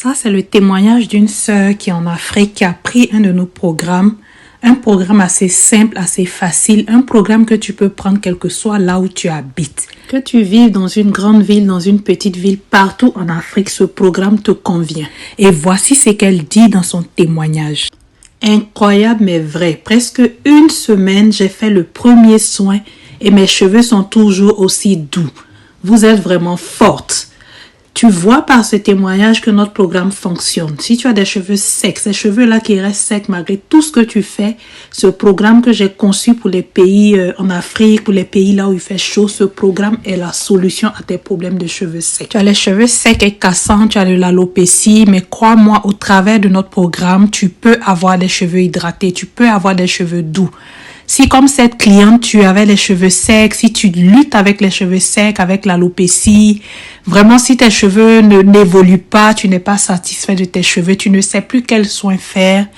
Ça, c'est le témoignage d'une sœur qui est en Afrique, qui a pris un de nos programmes, un programme assez simple, assez facile, un programme que tu peux prendre quel que soit là où tu habites. Que tu vives dans une grande ville, dans une petite ville, partout en Afrique, ce programme te convient. Et voici ce qu'elle dit dans son témoignage. Incroyable mais vrai, presque une semaine, j'ai fait le premier soin et mes cheveux sont toujours aussi doux. Vous êtes vraiment forte. Tu vois par ce témoignage que notre programme fonctionne. Si tu as des cheveux secs, ces cheveux-là qui restent secs malgré tout ce que tu fais, ce programme que j'ai conçu pour les pays en Afrique, pour les pays là où il fait chaud, ce programme est la solution à tes problèmes de cheveux secs. Tu as les cheveux secs et cassants, tu as de l'alopécie, mais crois-moi, au travers de notre programme, tu peux avoir des cheveux hydratés, tu peux avoir des cheveux doux. Si comme cette cliente, tu avais les cheveux secs, si tu luttes avec les cheveux secs, avec l'alopécie, vraiment si tes cheveux n'évoluent pas, tu n'es pas satisfait de tes cheveux, tu ne sais plus quels soins faire,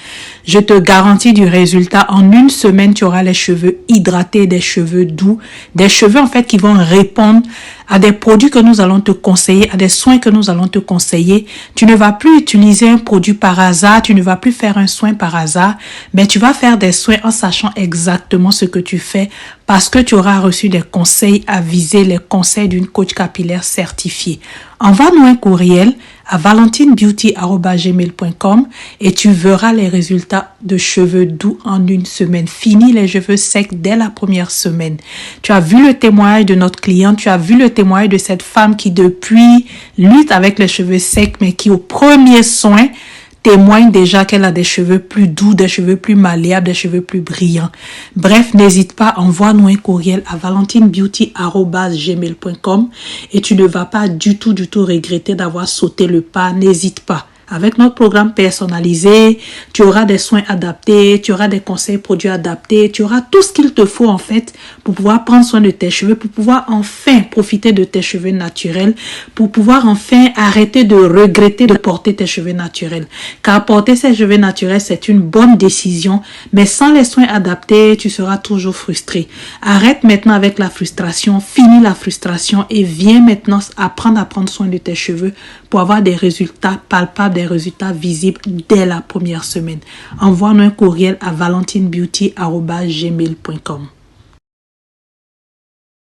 je te garantis du résultat. En une semaine, tu auras les cheveux hydratés, des cheveux doux, des cheveux en fait qui vont répondre à des produits que nous allons te conseiller, à des soins que nous allons te conseiller. Tu ne vas plus utiliser un produit par hasard, tu ne vas plus faire un soin par hasard, mais tu vas faire des soins en sachant exactement ce que tu fais parce que tu auras reçu des conseils avisés, les conseils d'une coach capillaire certifiée. Envoie-nous un courriel à valentinebeauty@gmail.com et tu verras les résultats de cheveux doux en une semaine. Fini les cheveux secs dès la première semaine. Tu as vu le témoignage de notre cliente, tu as vu le témoignage de cette femme qui depuis lutte avec les cheveux secs mais qui au premier soin témoigne déjà qu'elle a des cheveux plus doux, des cheveux plus malléables, des cheveux plus brillants. Bref, n'hésite pas, envoie-nous un courriel à valentinebeauty@gmail.com et tu ne vas pas du tout regretter d'avoir sauté le pas. N'hésite pas. Avec notre programme personnalisé, tu auras des soins adaptés, tu auras des conseils produits adaptés, tu auras tout ce qu'il te faut en fait pour pouvoir prendre soin de tes cheveux, pour pouvoir enfin profiter de tes cheveux naturels, pour pouvoir enfin arrêter de regretter de porter tes cheveux naturels. Car porter ces cheveux naturels, c'est une bonne décision, mais sans les soins adaptés, tu seras toujours frustré. Arrête maintenant avec la frustration, finis la frustration et viens maintenant apprendre à prendre soin de tes cheveux pour avoir des résultats palpables, des résultats visibles dès la première semaine. Envoie-nous un courriel à valentinebeauty@gmail.com.